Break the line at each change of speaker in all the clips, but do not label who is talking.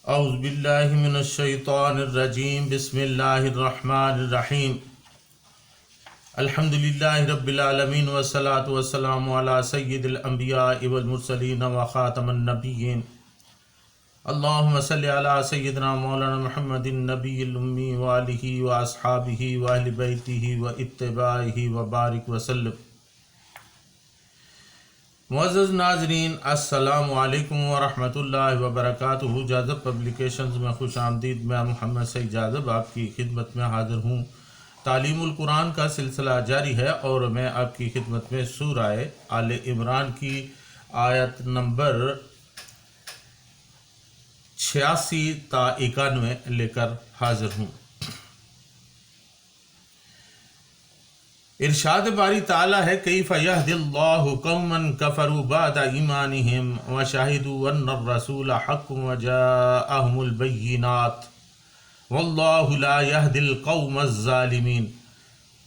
اعوذ باللہ من الشیطان الرجیم بسم اللہ الرحمن الرحیم الحمد للہ رب العالمین والصلاة والسلام علی سید الانبیاء والمرسلین وخاتم النبیین اللہم صلی علی سیدنا مولانا محمد النبی الامی وآلہ واصحابہ واہل بیتہ واتباعہ وبارک وسلم۔ معزز ناظرین، السلام علیکم ورحمۃ اللہ وبرکاتہ۔ جاذب پبلیکیشنز میں خوش آمدید۔ میں محمد سعید جاذب آپ کی خدمت میں حاضر ہوں۔ تعلیم القرآن کا سلسلہ جاری ہے اور میں آپ کی خدمت میں سورہ آل عمران کی آیت نمبر 86 تا 91 لے کر حاضر ہوں۔ ارشاد باری تعالیٰ ہے کیف یہدی اللہ قوما کفروا بعد ایمانہم وشہدوا ان الرسول حق وجاءہم البینات واللہ لا یہدی القوم الظالمین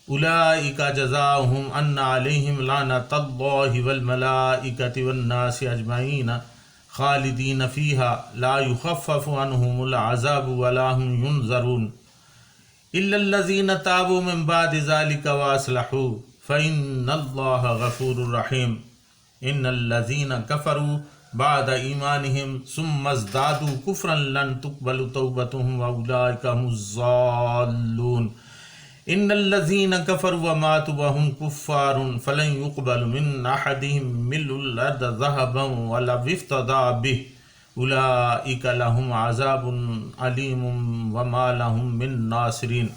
اولئک جزاؤہم ان علیہم لعنۃ اللہ والملائکۃ والناس اجمعین خالدین فیہا لا یخفف عنہم العذاب ولا هم ینظرون إِلَّا الَّذِينَ تَابُوا مِن بَعْدِ ذَلِكَ وَأَصْلَحُوا فَإِنَّ اللَّهَ غَفُورٌ رَحِيمٌ إِنَّ الَّذِينَ كَفَرُوا بَعْدَ إِيمَانِهِمْ ثُمَّ ازْدَادُوا كُفْرًا لَّن تُقْبَلَ تَوْبَتُهُمْ وَأُولَٰئِكَ هُمُ الضَّالُّونَ إِنَّ الَّذِينَ كَفَرُوا وَمَاتُوا وَهُمْ كُفَّارٌ فَلَن يُقْبَلَ مِنْ أَحَدِهِمْ مِلْءُ الْأَرْضِ ذَهَبًا وَلَوِ افْتَدَىٰ بِهِ اولئک لہم عذاب علیم وما لہم من ناصرین۔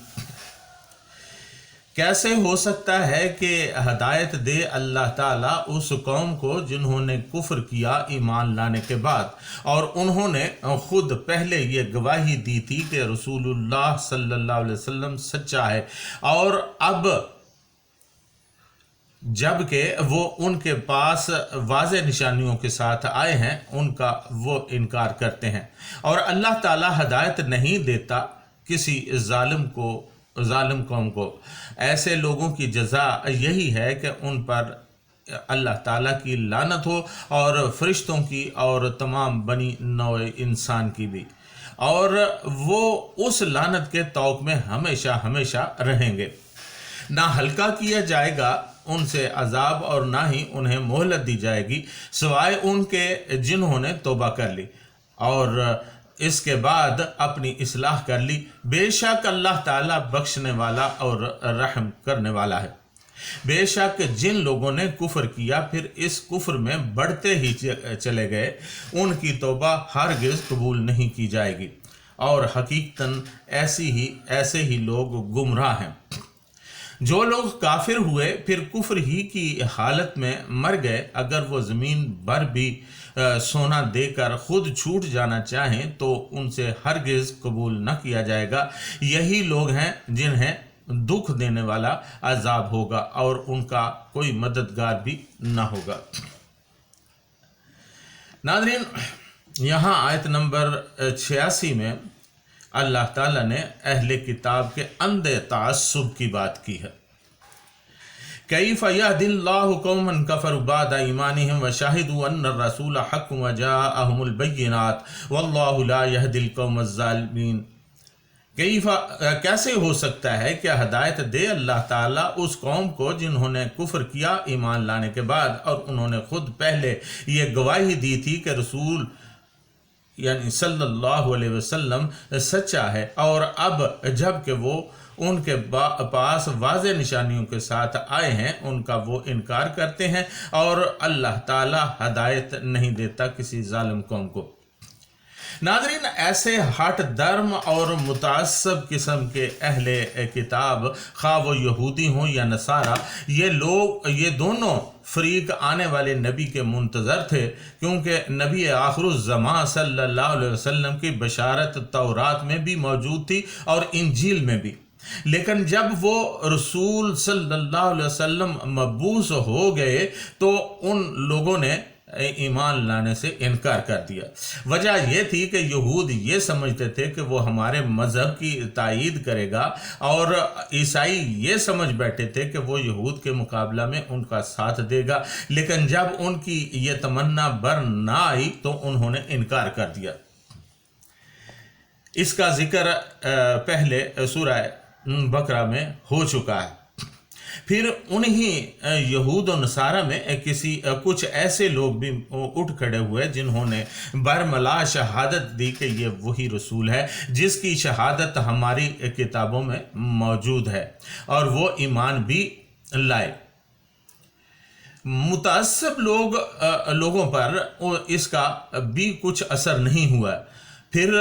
کیسے ہو سکتا ہے کہ ہدایت دے اللہ تعالیٰ اس قوم کو جنہوں نے کفر کیا ایمان لانے کے بعد، اور انہوں نے خود پہلے یہ گواہی دی تھی کہ رسول اللہ صلی اللہ علیہ وسلم سچا ہے، اور اب جب کہ وہ ان کے پاس واضح نشانیوں کے ساتھ آئے ہیں ان کا وہ انکار کرتے ہیں، اور اللہ تعالیٰ ہدایت نہیں دیتا کسی ظالم قوم کو۔ ایسے لوگوں کی جزا یہی ہے کہ ان پر اللہ تعالیٰ کی لعنت ہو، اور فرشتوں کی اور تمام بنی نوع انسان کی بھی، اور وہ اس لعنت کے طوق میں ہمیشہ ہمیشہ رہیں گے۔ نہ ہلکا کیا جائے گا ان سے عذاب، اور نہ ہی انہیں مہلت دی جائے گی سوائے ان کے جنہوں نے توبہ کر لی اور اس کے بعد اپنی اصلاح کر لی۔ بے شک اللہ تعالیٰ بخشنے والا اور رحم کرنے والا ہے۔ بے شک جن لوگوں نے کفر کیا پھر اس کفر میں بڑھتے ہی چلے گئے، ان کی توبہ ہرگز قبول نہیں کی جائے گی، اور حقیقتاً ایسے ہی لوگ گمراہ ہیں۔ جو لوگ کافر ہوئے پھر کفر ہی کی حالت میں مر گئے، اگر وہ زمین بھر بھی سونا دے کر خود چھوٹ جانا چاہیں تو ان سے ہرگز قبول نہ کیا جائے گا۔ یہی لوگ ہیں جنہیں دکھ دینے والا عذاب ہوگا، اور ان کا کوئی مددگار بھی نہ ہوگا۔ ناظرین، یہاں آیت نمبر 86 میں اللہ تعالیٰ نے اہل کتاب کے اندھے تعصب کی بات کی ہے۔ کیف یہدی اللہ قوما کفروا بعد ایمانہم وشہدوا ان الرسول حق وجاءہم البینات واللہ لا یہدی القوم الظالمین۔ کیسے ہو سکتا ہے کہ ہدایت دے اللہ تعالیٰ اس قوم کو جنہوں نے کفر کیا ایمان لانے کے بعد، اور انہوں نے خود پہلے یہ گواہی دی تھی کہ رسول یعنی صلی اللہ علیہ وسلم سچا ہے، اور اب جب کہ وہ ان کے پاس واضح نشانیوں کے ساتھ آئے ہیں ان کا وہ انکار کرتے ہیں، اور اللہ تعالیٰ ہدایت نہیں دیتا کسی ظالم قوم کو۔ ناظرین، ایسے ہٹ درم اور متعصب قسم کے اہل کتاب، خواہ وہ یہودی ہوں یا نصارہ، یہ دونوں فریق آنے والے نبی کے منتظر تھے، کیونکہ نبی آخر الزمان صلی اللہ علیہ وسلم کی بشارت تورات میں بھی موجود تھی اور انجیل میں بھی، لیکن جب وہ رسول صلی اللہ علیہ وسلم مبعوث ہو گئے تو ان لوگوں نے ایمان لانے سے انکار کر دیا۔ وجہ یہ تھی کہ یہود یہ سمجھتے تھے کہ وہ ہمارے مذہب کی تائید کرے گا، اور عیسائی یہ سمجھ بیٹھے تھے کہ وہ یہود کے مقابلہ میں ان کا ساتھ دے گا، لیکن جب ان کی یہ تمنا بر نہ آئی تو انہوں نے انکار کر دیا۔ اس کا ذکر پہلے سورہ بقرہ میں ہو چکا ہے۔ پھر انہی یہود و نصارہ میں کچھ ایسے لوگ بھی اٹھ کھڑے ہوئے جنہوں نے برملا شہادت دی کہ یہ وہی رسول ہے جس کی شہادت ہماری کتابوں میں موجود ہے، اور وہ ایمان بھی لائے۔ متعصب لوگوں پر اس کا بھی کچھ اثر نہیں ہوا۔ پھر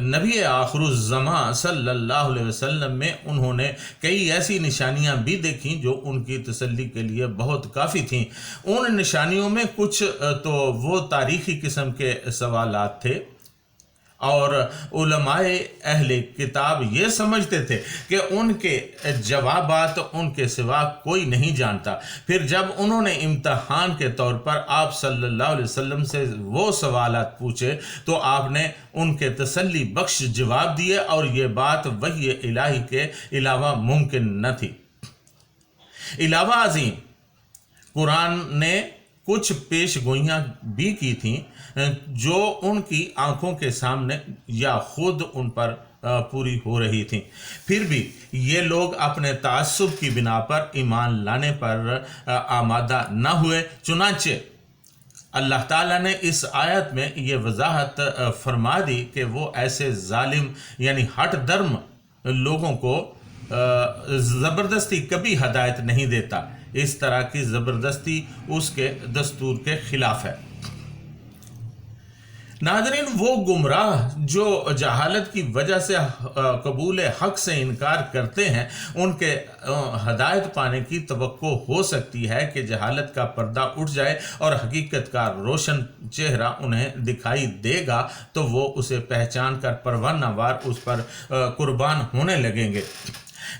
نبی آخر الزمان صلی اللہ علیہ وسلم میں انہوں نے کئی ایسی نشانیاں بھی دیکھیں جو ان کی تسلی کے لیے بہت کافی تھیں۔ ان نشانیوں میں کچھ تو وہ تاریخی قسم کے سوالات تھے، اور علماء اہل کتاب یہ سمجھتے تھے کہ ان کے جوابات ان کے سوا کوئی نہیں جانتا۔ پھر جب انہوں نے امتحان کے طور پر آپ صلی اللہ علیہ وسلم سے وہ سوالات پوچھے تو آپ نے ان کے تسلی بخش جواب دیے، اور یہ بات وحی الہی کے علاوہ ممکن نہ تھی۔ علاوہ ازیں قرآن نے کچھ پیش گوئیاں بھی کی تھیں جو ان کی آنکھوں کے سامنے یا خود ان پر پوری ہو رہی تھیں۔ پھر بھی یہ لوگ اپنے تعصب کی بنا پر ایمان لانے پر آمادہ نہ ہوئے۔ چنانچہ اللہ تعالیٰ نے اس آیت میں یہ وضاحت فرما دی کہ وہ ایسے ظالم یعنی ہٹ درم لوگوں کو زبردستی کبھی ہدایت نہیں دیتا۔ اس طرح کی زبردستی اس کے دستور کے خلاف ہے۔ ناظرین، وہ گمراہ جو جہالت کی وجہ سے قبول حق سے انکار کرتے ہیں، ان کے ہدایت پانے کی توقع ہو سکتی ہے کہ جہالت کا پردہ اٹھ جائے اور حقیقت کا روشن چہرہ انہیں دکھائی دے گا تو وہ اسے پہچان کر پروانہ وار اس پر قربان ہونے لگیں گے۔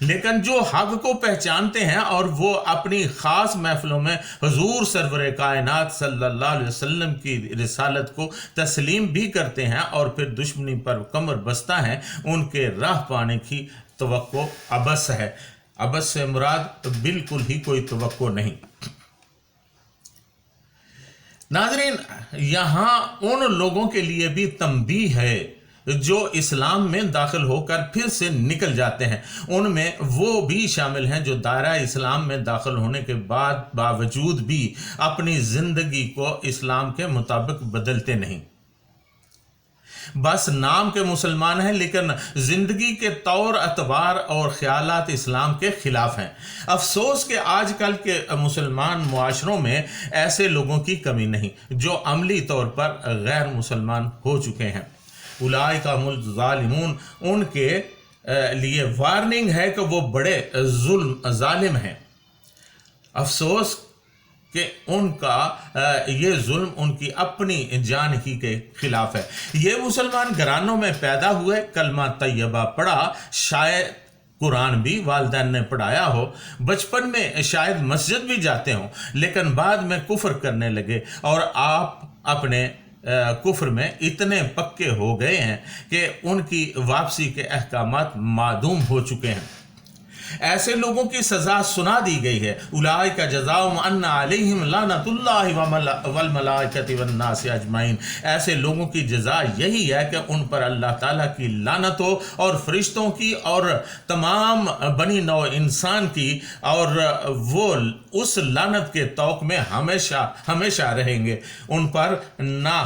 لیکن جو حق کو پہچانتے ہیں اور وہ اپنی خاص محفلوں میں حضور سرور کائنات صلی اللہ علیہ وسلم کی رسالت کو تسلیم بھی کرتے ہیں اور پھر دشمنی پر کمر بستہ ہیں، ان کے راہ پانے کی توقع عبث ہے۔ عبث سے مراد بالکل ہی کوئی توقع نہیں۔ ناظرین، یہاں ان لوگوں کے لیے بھی تنبیہ ہے جو اسلام میں داخل ہو کر پھر سے نکل جاتے ہیں۔ ان میں وہ بھی شامل ہیں جو دائرہ اسلام میں داخل ہونے کے باوجود بھی اپنی زندگی کو اسلام کے مطابق بدلتے نہیں، بس نام کے مسلمان ہیں لیکن زندگی کے طور اطوار اور خیالات اسلام کے خلاف ہیں۔ افسوس کہ آج کل کے مسلمان معاشروں میں ایسے لوگوں کی کمی نہیں جو عملی طور پر غیر مسلمان ہو چکے ہیں۔ اولئک هم الظالمون، ان کے لیے وارننگ ہے کہ وہ بڑے ظالم ہیں۔ افسوس کہ ان کا یہ ظلم ان کی اپنی جان ہی کے خلاف ہے۔ یہ مسلمان گھرانوں میں پیدا ہوئے، کلمہ طیبہ پڑھا، شاید قرآن بھی والدین نے پڑھایا ہو، بچپن میں شاید مسجد بھی جاتے ہوں، لیکن بعد میں کفر کرنے لگے اور آپ اپنے کفر میں اتنے پکے ہو گئے ہیں کہ ان کی واپسی کے احکامات معدوم ہو چکے ہیں۔ ایسے لوگوں کی سزا سنا دی گئی ہے۔ اولئک جزاؤہم ان علیہم لعنۃ اللہ والملائکۃ والناس اجمعین۔ ایسے لوگوں کی جزا یہی ہے کہ ان پر اللہ تعالیٰ کی لعنت ہو اور فرشتوں کی اور تمام بنی نوع انسان کی، اور وہ اس لعنت کے طوق میں ہمیشہ ہمیشہ رہیں گے۔ ان پر نہ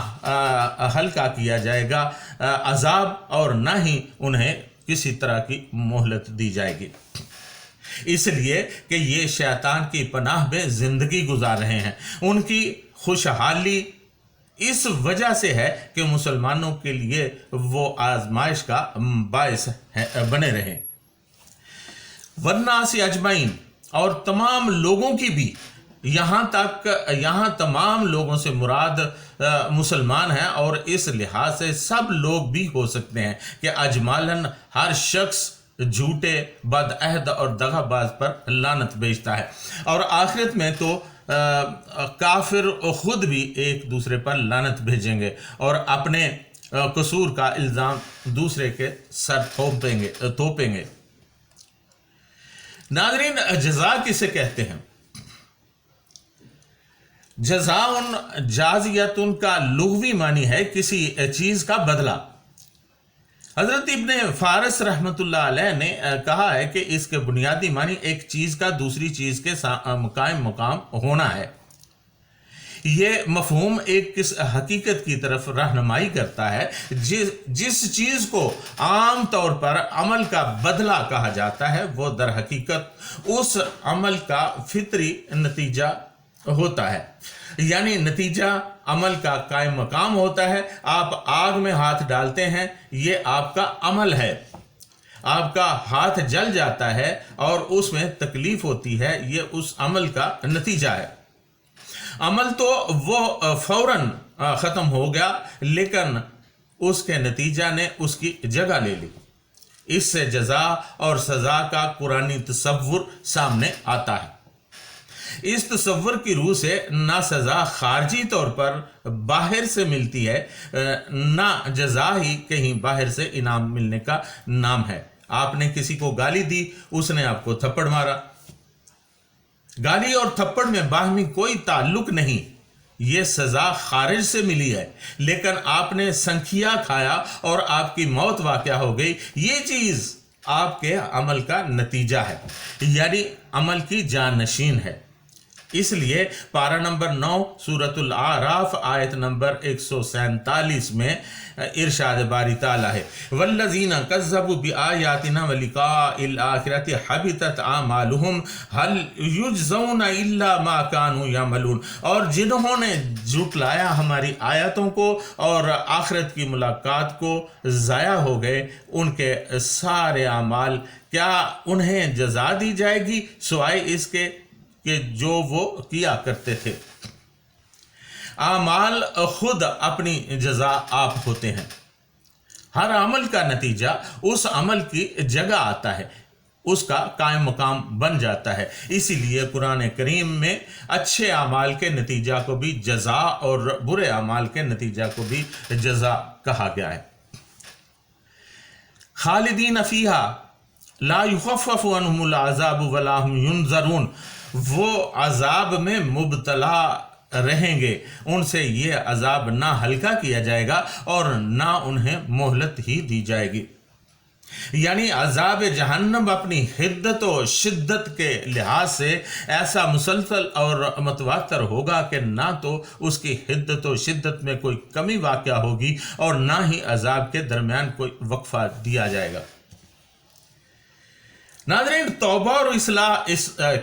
ہلکا کیا جائے گا عذاب اور نہ ہی انہیں کسی طرح کی مہلت دی جائے گی، اس لیے کہ یہ شیطان کی پناہ میں زندگی گزار رہے ہیں۔ ان کی خوشحالی اس وجہ سے ہے کہ مسلمانوں کے لیے وہ آزمائش کا باعث بنے رہے۔ والناس اجمعین، اور تمام لوگوں کی بھی، یہاں تمام لوگوں سے مراد مسلمان ہیں، اور اس لحاظ سے سب لوگ بھی ہو سکتے ہیں کہ اجمالاً ہر شخص جھوٹے، بد عہد اور دغا باز پر لعنت بھیجتا ہے، اور آخرت میں تو کافر خود بھی ایک دوسرے پر لعنت بھیجیں گے اور اپنے قصور کا الزام دوسرے کے سر تھوپیں گے۔ ناظرین، جزا کسے کہتے ہیں؟ جزاء جازیۃ کا لغوی معنی ہے کسی چیز کا بدلہ۔ حضرت ابن فارس رحمتullah علیہ نے کہا ہے کہ اس کے بنیادی معنی ایک چیز کا دوسری چیز کے قائم مقام ہونا ہے۔ یہ مفہوم ایک کس حقیقت کی طرف رہنمائی کرتا ہے جس چیز کو عام طور پر عمل کا بدلہ کہا جاتا ہے، وہ در حقیقت اس عمل کا فطری نتیجہ ہوتا ہے، یعنی نتیجہ عمل کا قائم مقام ہوتا ہے۔ آپ آگ میں ہاتھ ڈالتے ہیں، یہ آپ کا عمل ہے، آپ کا ہاتھ جل جاتا ہے اور اس میں تکلیف ہوتی ہے، یہ اس عمل کا نتیجہ ہے۔ عمل تو وہ فوراً ختم ہو گیا، لیکن اس کے نتیجہ نے اس کی جگہ لے لی۔ اس سے جزا اور سزا کا قرآنی تصور سامنے آتا ہے۔ اس تصور کی روح سے نہ سزا خارجی طور پر باہر سے ملتی ہے، نہ جزا ہی کہیں باہر سے انعام ملنے کا نام ہے۔ آپ نے کسی کو گالی دی، اس نے آپ کو تھپڑ مارا۔ گالی اور تھپڑ میں باہمی کوئی تعلق نہیں، یہ سزا خارج سے ملی ہے، لیکن آپ نے سنکھیا کھایا اور آپ کی موت واقع ہو گئی۔ یہ چیز آپ کے عمل کا نتیجہ ہے، یعنی عمل کی جانشین ہے۔ اس لیے پارہ نمبر 9 سورۃ الاعراف آیت نمبر 147 میں ارشاد باری تعالیٰ ہے، والذین کذبوا بآیاتنا ولقاء الآخرۃ حبطت اعمالہم هل یجزون الا ما كانوا یعملون، اور جنہوں نے جھٹلایا ہماری آیاتوں کو اور آخرت کی ملاقات کو، ضائع ہو گئے ان کے سارے اعمال، کیا انہیں جزا دی جائے گی سوائے اس کے کہ جو وہ کیا کرتے تھے۔ اعمال خود اپنی جزا آپ ہوتے ہیں۔ ہر عمل کا نتیجہ اس عمل کی جگہ آتا ہے، اس کا قائم مقام بن جاتا ہے۔ اسی لیے قرآن کریم میں اچھے اعمال کے نتیجہ کو بھی جزا اور برے اعمال کے نتیجہ کو بھی جزا کہا گیا ہے۔ خالدین فیہا لا یخفف عنہم العذاب ولا هم ینظرون، وہ عذاب میں مبتلا رہیں گے، ان سے یہ عذاب نہ ہلکا کیا جائے گا اور نہ انہیں مہلت ہی دی جائے گی۔ یعنی عذاب جہنم اپنی حدت و شدت کے لحاظ سے ایسا مسلسل اور متواتر ہوگا کہ نہ تو اس کی حدت و شدت میں کوئی کمی واقع ہوگی اور نہ ہی عذاب کے درمیان کوئی وقفہ دیا جائے گا۔ ناظرین، توبہ اور اصلاح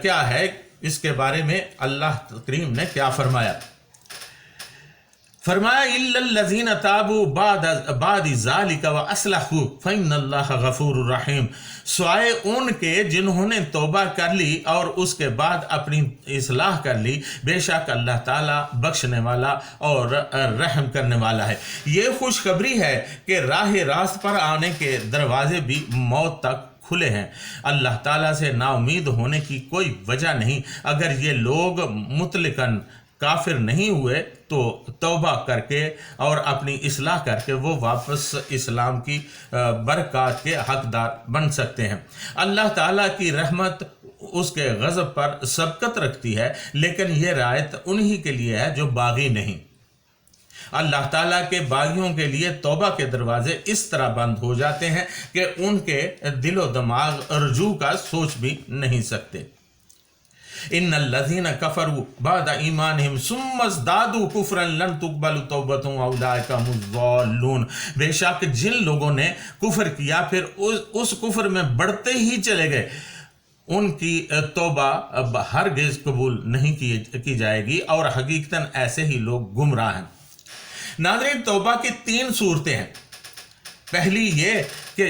کیا ہے، اس کے بارے میں اللہ کریم نے کیا فرمایا؟ فرمایا الا الذین تابوا بعد ذلک واصلحوا فإن اللہ غفور رحیم، سوائے ان کے جنہوں نے توبہ کر لی اور اس کے بعد اپنی اصلاح کر لی، بے شک اللہ تعالیٰ بخشنے والا اور رحم کرنے والا ہے۔ یہ خوشخبری ہے کہ راہ راست پر آنے کے دروازے بھی موت تک کھلے ہیں۔ اللہ تعالیٰ سے نا امید ہونے کی کوئی وجہ نہیں۔ اگر یہ لوگ مطلقاً کافر نہیں ہوئے تو توبہ کر کے اور اپنی اصلاح کر کے وہ واپس اسلام کی برکات کے حقدار بن سکتے ہیں۔ اللہ تعالیٰ کی رحمت اس کے غضب پر سبقت رکھتی ہے، لیکن یہ رعایت انہی کے لیے ہے جو باغی نہیں۔ اللہ تعالیٰ کے باغیوں کے لیے توبہ کے دروازے اس طرح بند ہو جاتے ہیں کہ ان کے دل و دماغ رجوع کا سوچ بھی نہیں سکتے۔ ان الذین کفروا بعد ایمانہم ثم ازدادوا کفرا لن تقبل توبتهم اولئک هم الضالون، بے شک جن لوگوں نے کفر کیا پھر اس کفر میں بڑھتے ہی چلے گئے، ان کی توبہ ہرگز قبول نہیں کی جائے گی اور حقیقتاً ایسے ہی لوگ گمراہ ہیں۔ ناظرین، توبہ کی 3 صورتیں ہیں۔ پہلی یہ کہ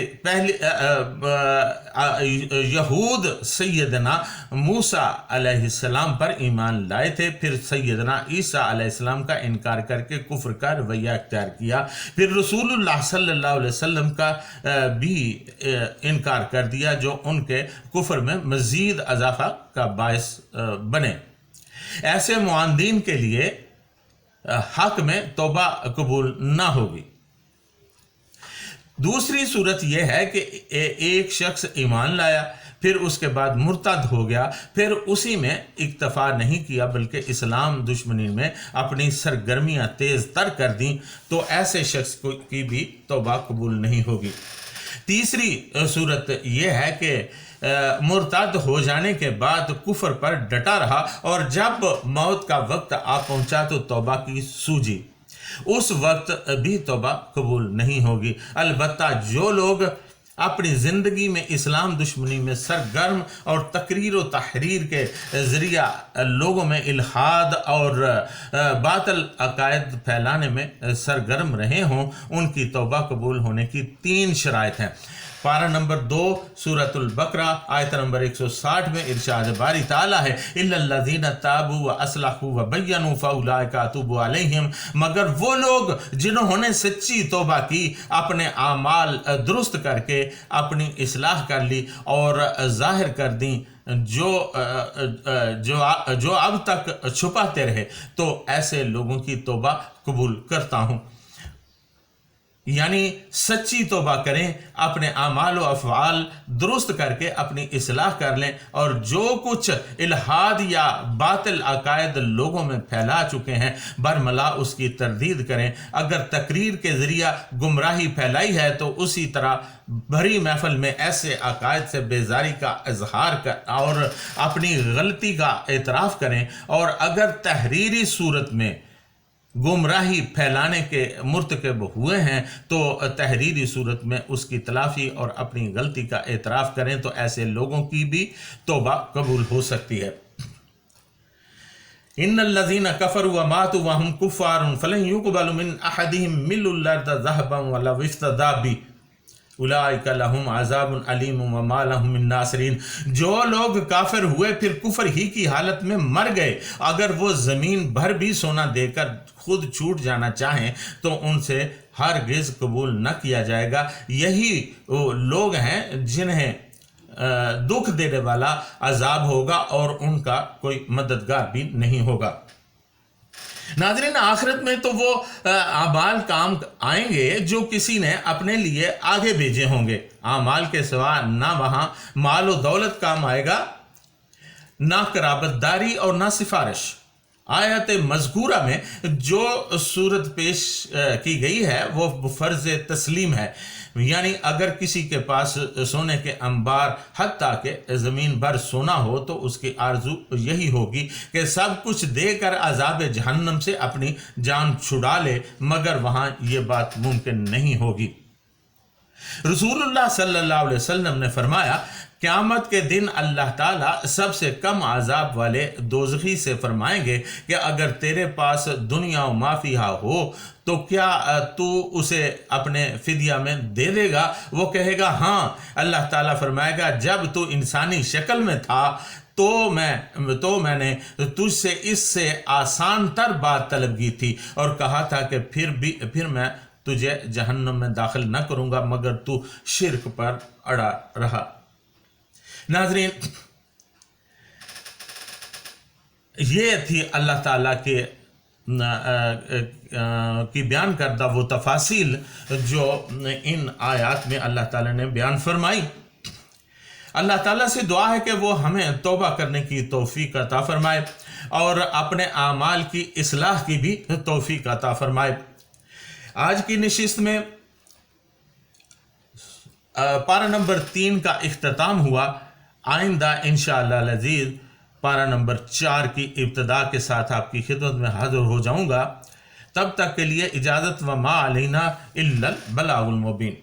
یہود سیدنا موسیٰ علیہ السلام پر ایمان لائے تھے، پھر سیدنا عیسیٰ علیہ السلام کا انکار کر کے کفر کا رویہ اختیار کیا، پھر رسول اللہ صلی اللہ علیہ وسلم کا بھی انکار کر دیا جو ان کے کفر میں مزید اضافہ کا باعث بنے۔ ایسے معاندین کے لیے حق میں توبہ قبول نہ ہوگی۔ دوسری صورت یہ ہے کہ ایک شخص ایمان لایا، پھر اس کے بعد مرتد ہو گیا، پھر اسی میں اکتفا نہیں کیا بلکہ اسلام دشمنی میں اپنی سرگرمیاں تیز تر کر دیں، تو ایسے شخص کی بھی توبہ قبول نہیں ہوگی۔ تیسری صورت یہ ہے کہ مرتد ہو جانے کے بعد کفر پر ڈٹا رہا اور جب موت کا وقت آ پہنچا تو توبہ کی سوجی، اس وقت بھی توبہ قبول نہیں ہوگی۔ البتہ جو لوگ اپنی زندگی میں اسلام دشمنی میں سرگرم اور تقریر و تحریر کے ذریعہ لوگوں میں الحاد اور باطل عقائد پھیلانے میں سرگرم رہے ہوں، ان کی توبہ قبول ہونے کی 3 شرائط ہیں۔ پارہ نمبر 2 سورۃ البقرہ آیت نمبر 160 میں ارشاد باری تعالیٰ ہے اِلَّا الَّذِينَ تَابُوا وَأَصْلَحُوا وَبَيَّنُوا فَأُولَٰئِكَ أَتُوبُ عَلَيْهِمْ، مگر وہ لوگ جنہوں نے سچی توبہ کی، اپنے اعمال درست کر کے اپنی اصلاح کر لی اور ظاہر کر دیں جو اب تک چھپاتے رہے، تو ایسے لوگوں کی توبہ قبول کرتا ہوں۔ یعنی سچی توبہ کریں، اپنے اعمال و افعال درست کر کے اپنی اصلاح کر لیں، اور جو کچھ الحاد یا باطل عقائد لوگوں میں پھیلا چکے ہیں برملا اس کی تردید کریں۔ اگر تقریر کے ذریعہ گمراہی پھیلائی ہے تو اسی طرح بھری محفل میں ایسے عقائد سے بیزاری کا اظہار کر اور اپنی غلطی کا اعتراف کریں، اور اگر تحریری صورت میں گمراہی پھیلانے کے مرتکب ہوئے ہیں تو تحریری صورت میں اس کی تلافی اور اپنی غلطی کا اعتراف کریں، تو ایسے لوگوں کی بھی توبہ قبول ہو سکتی ہے۔ ان الذين كفروا وماتوا وهم كفار فلن يقبل من احدهم ملء الارض ذهبا ولو افتدى به اولئک لهم عذاب علیم وما لهم من ناصرین۔ جو لوگ کافر ہوئے پھر کفر ہی کی حالت میں مر گئے، اگر وہ زمین بھر بھی سونا دے کر خود چھوٹ جانا چاہیں تو ان سے ہرگز قبول نہ کیا جائے گا۔ یہی وہ لوگ ہیں جنہیں دکھ دینے والا عذاب ہوگا اور ان کا کوئی مددگار بھی نہیں ہوگا۔ ناظرین، آخرت میں تو وہ اعمال کام آئیں گے جو کسی نے اپنے لیے آگے بھیجے ہوں گے۔ اعمال کے سوا نہ وہاں مال و دولت کام آئے گا، نہ قرابت داری اور نہ سفارش۔ آیت مذکورہ میں جو صورت پیش کی گئی ہے وہ فرض تسلیم ہے، یعنی اگر کسی کے پاس سونے کے انبار حتیٰ کہ زمین بھر سونا ہو تو اس کی آرزو یہی ہوگی کہ سب کچھ دے کر عذاب جہنم سے اپنی جان چھڑا لے، مگر وہاں یہ بات ممکن نہیں ہوگی۔ رسول اللہ صلی اللہ علیہ وسلم نے فرمایا، قیامت کے دن اللہ تعالیٰ سب سے کم عذاب والے دوزخی سے فرمائیں گے کہ اگر تیرے پاس دنیا و ما فیہا ہو تو کیا تو اسے اپنے فدیہ میں دے دے گا؟ وہ کہے گا ہاں۔ اللہ تعالیٰ فرمائے گا، جب تو انسانی شکل میں تھا تو میں نے تجھ سے اس سے آسان تر بات طلب کی تھی اور کہا تھا کہ پھر میں تجھے جہنم میں داخل نہ کروں گا، مگر تو شرک پر اڑا رہا۔ ناظرین، یہ تھی اللہ تعالیٰ کی بیان کردہ وہ تفاصیل جو ان آیات میں اللہ تعالیٰ نے بیان فرمائی۔ اللہ تعالیٰ سے دعا ہے کہ وہ ہمیں توبہ کرنے کی توفیق عطا فرمائے اور اپنے اعمال کی اصلاح کی بھی توفیق عطا فرمائے۔ آج کی نشست میں پارہ نمبر 3 کا اختتام ہوا۔ آئندہ انشاءاللہ العزیز پارہ نمبر 4 کی ابتدا کے ساتھ آپ کی خدمت میں حاضر ہو جاؤں گا۔ تب تک کے لیے اجازت، وما علینا الا البلاغ المبین۔